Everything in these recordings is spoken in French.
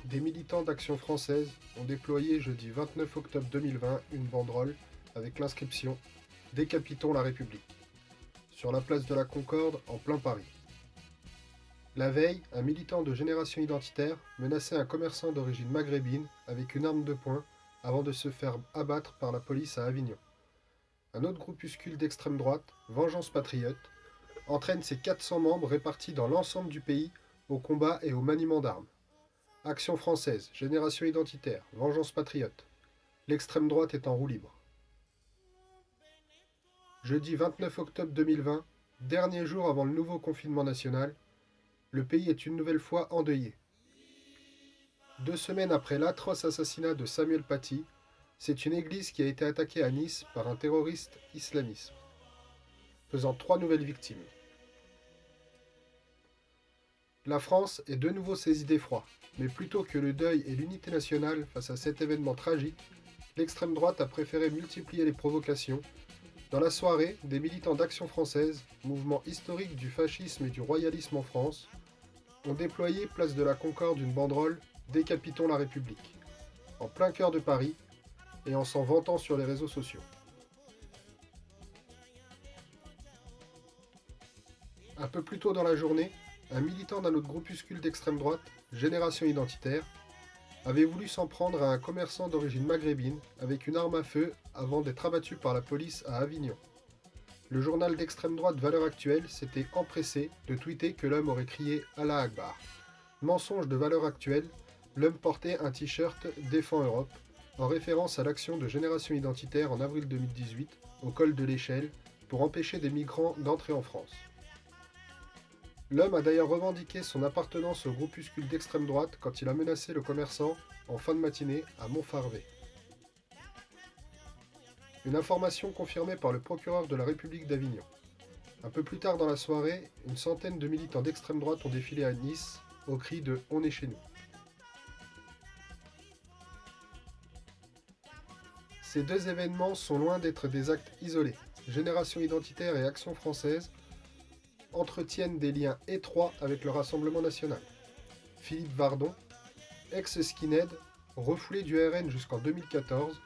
Des militants d'Action française ont déployé jeudi 29 octobre 2020 une banderole avec l'inscription Décapitons la République sur la place de la Concorde en plein Paris. La veille, un militant de Génération Identitaire menaçait un commerçant d'origine maghrébine avec une arme de poing avant de se faire abattre par la police à Avignon. Un autre groupuscule d'extrême droite, Vengeance Patriote, entraîne ses 400 membres répartis dans l'ensemble du pays au combat et au maniement d'armes. Action française, Génération Identitaire, Vengeance Patriote. L'extrême droite est en roue libre. Jeudi 29 octobre 2020, dernier jour avant le nouveau confinement national, le pays est une nouvelle fois endeuillé. 2 semaines après l'atroce assassinat de Samuel Paty, c'est une église qui a été attaquée à Nice par un terroriste islamiste, faisant 3 nouvelles victimes. La France est de nouveau saisie d'effroi, mais plutôt que le deuil et l'unité nationale face à cet événement tragique, l'extrême droite a préféré multiplier les provocations. Dans la soirée, des militants d'Action française, mouvement historique du fascisme et du royalisme en France, ont déployé place de la Concorde une banderole « Décapitons la République » en plein cœur de Paris et en s'en vantant sur les réseaux sociaux. Un peu plus tôt dans la journée, un militant d'un autre groupuscule d'extrême droite, Génération Identitaire, avait voulu s'en prendre à un commerçant d'origine maghrébine avec une arme à feu avant d'être abattu par la police à Avignon. Le journal d'extrême droite Valeurs Actuelles s'était empressé de tweeter que l'homme aurait crié « Allah Akbar ». Mensonge de Valeurs Actuelles, l'homme portait un t-shirt « Défends Europe » en référence à l'action de Génération Identitaire en avril 2018 au col de l'Échelle pour empêcher des migrants d'entrer en France. L'homme a d'ailleurs revendiqué son appartenance au groupuscule d'extrême droite quand il a menacé le commerçant en fin de matinée à Montfarvet. Une information confirmée par le procureur de la République d'Avignon. Un peu plus tard dans la soirée, une centaine de militants d'extrême droite ont défilé à Nice au cri de « On est chez nous ». Ces deux événements sont loin d'être des actes isolés. Génération Identitaire et Action Française entretiennent des liens étroits avec le Rassemblement National. Philippe Vardon, ex-skinhead, refoulé du RN jusqu'en 2014,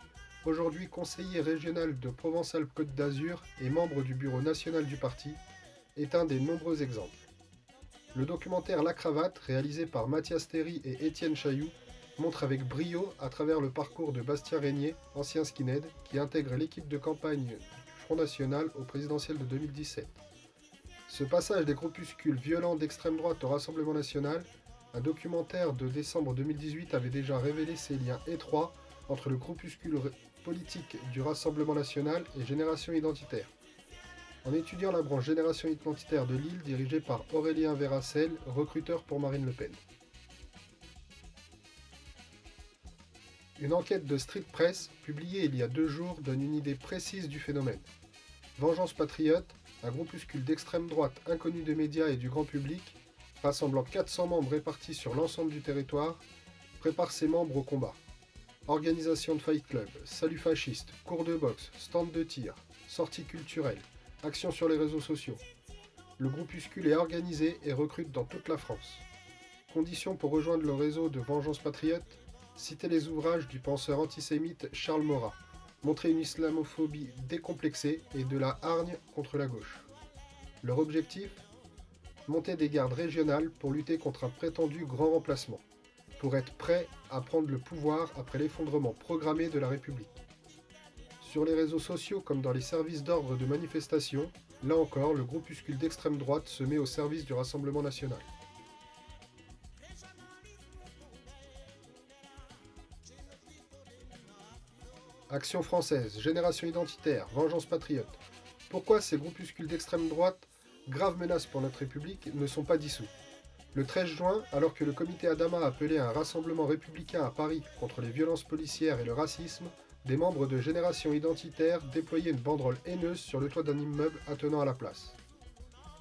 aujourd'hui conseiller régional de Provence-Alpes-Côte d'Azur et membre du bureau national du parti, est un des nombreux exemples. Le documentaire La Cravate, réalisé par Mathias Théry et Étienne Chailloux, montre avec brio à travers le parcours de Bastien Régnier, ancien skinhead, qui intègre l'équipe de campagne du Front National au présidentiel de 2017. Ce passage des groupuscules violents d'extrême droite au Rassemblement National, un documentaire de décembre 2018 avait déjà révélé ces liens étroits entre le groupuscule politique du Rassemblement National et Génération Identitaire. En étudiant la branche Génération Identitaire de Lille dirigée par Aurélien Véracel, recruteur pour Marine Le Pen. Une enquête de Street Press, publiée il y a 2 jours, donne une idée précise du phénomène. Vengeance Patriote, un groupuscule d'extrême droite inconnu des médias et du grand public, rassemblant 400 membres répartis sur l'ensemble du territoire, prépare ses membres au combat. Organisation de fight club, salut fasciste, cours de boxe, stand de tir, sorties culturelles, actions sur les réseaux sociaux. Le groupuscule est organisé et recrute dans toute la France. Conditions pour rejoindre le réseau de Vengeance Patriote, citer les ouvrages du penseur antisémite Charles Maurras, montrer une islamophobie décomplexée et de la hargne contre la gauche. Leur objectif ? Monter des gardes régionales pour lutter contre un prétendu grand remplacement, pour être prêt à prendre le pouvoir après l'effondrement programmé de la République. Sur les réseaux sociaux comme dans les services d'ordre de manifestation, là encore, le groupuscule d'extrême droite se met au service du Rassemblement National. Action française, Génération Identitaire, Vengeance Patriote. Pourquoi ces groupuscules d'extrême droite, graves menaces pour notre République, ne sont pas dissous ? Le 13 juin, alors que le comité Adama appelait à un rassemblement républicain à Paris contre les violences policières et le racisme, des membres de Génération Identitaire déployaient une banderole haineuse sur le toit d'un immeuble attenant à la place.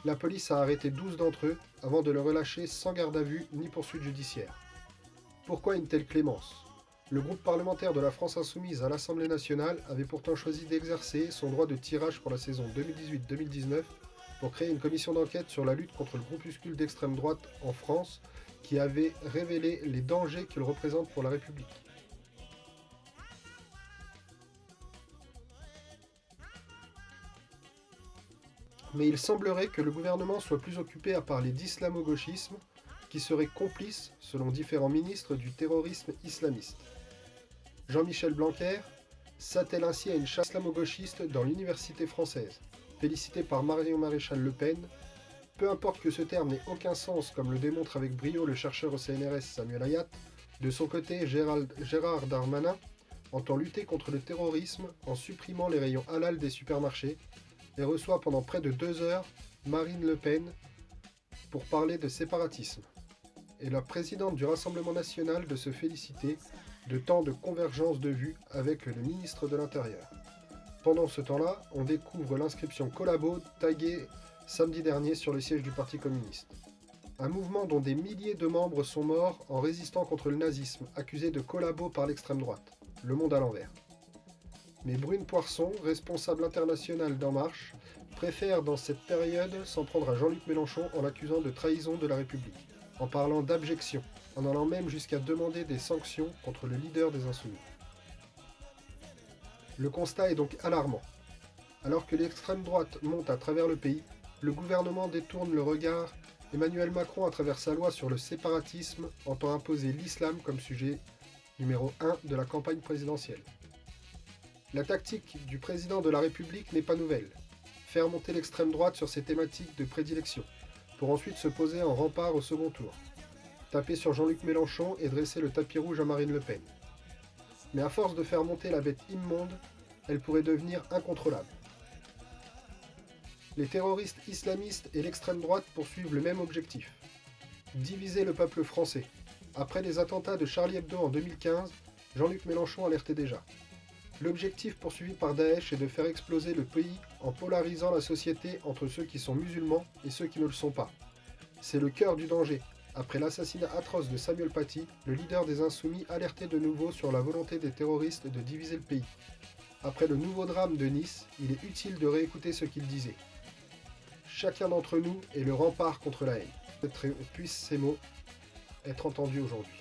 La police a arrêté 12 d'entre eux avant de les relâcher sans garde à vue ni poursuite judiciaire. Pourquoi une telle clémence ? Le groupe parlementaire de la France Insoumise à l'Assemblée nationale avait pourtant choisi d'exercer son droit de tirage pour la saison 2018-2019 pour créer une commission d'enquête sur la lutte contre le groupuscule d'extrême droite en France qui avait révélé les dangers qu'il représente pour la République. Mais il semblerait que le gouvernement soit plus occupé à parler d'islamo-gauchisme, qui serait complice, selon différents ministres, du terrorisme islamiste. Jean-Michel Blanquer s'attelle ainsi à une chasse islamo-gauchiste dans l'université française, félicité par Marion Maréchal Le Pen. Peu importe que ce terme n'ait aucun sens, comme le démontre avec brio le chercheur au CNRS Samuel Ayat, de son côté Gérard Darmanin entend lutter contre le terrorisme en supprimant les rayons halal des supermarchés et reçoit pendant près de 2 heures Marine Le Pen pour parler de séparatisme. Et la présidente du Rassemblement national de se féliciter de tant de convergence de vues avec le ministre de l'Intérieur. Pendant ce temps-là, on découvre l'inscription Collabo taguée samedi dernier sur le siège du Parti communiste. Un mouvement dont des milliers de membres sont morts en résistant contre le nazisme, accusé de collabo par l'extrême droite. Le monde à l'envers. Mais Brune Poirson, responsable internationale d'En Marche, préfère dans cette période s'en prendre à Jean-Luc Mélenchon en l'accusant de trahison de la République, en parlant d'abjection, en allant même jusqu'à demander des sanctions contre le leader des Insoumis. Le constat est donc alarmant. Alors que l'extrême droite monte à travers le pays, le gouvernement détourne le regard. Emmanuel Macron, à travers sa loi sur le séparatisme, entend imposer l'islam comme sujet numéro 1 de la campagne présidentielle. La tactique du président de la République n'est pas nouvelle. Faire monter l'extrême droite sur ses thématiques de prédilection, pour ensuite se poser en rempart au second tour. Taper sur Jean-Luc Mélenchon et dresser le tapis rouge à Marine Le Pen. Mais à force de faire monter la bête immonde, elle pourrait devenir incontrôlable. Les terroristes islamistes et l'extrême droite poursuivent le même objectif. Diviser le peuple français. Après les attentats de Charlie Hebdo en 2015, Jean-Luc Mélenchon alertait déjà. L'objectif poursuivi par Daesh est de faire exploser le pays en polarisant la société entre ceux qui sont musulmans et ceux qui ne le sont pas. C'est le cœur du danger. Après l'assassinat atroce de Samuel Paty, le leader des Insoumis alertait de nouveau sur la volonté des terroristes de diviser le pays. Après le nouveau drame de Nice, il est utile de réécouter ce qu'il disait. Chacun d'entre nous est le rempart contre la haine. Puissent ces mots être entendus aujourd'hui.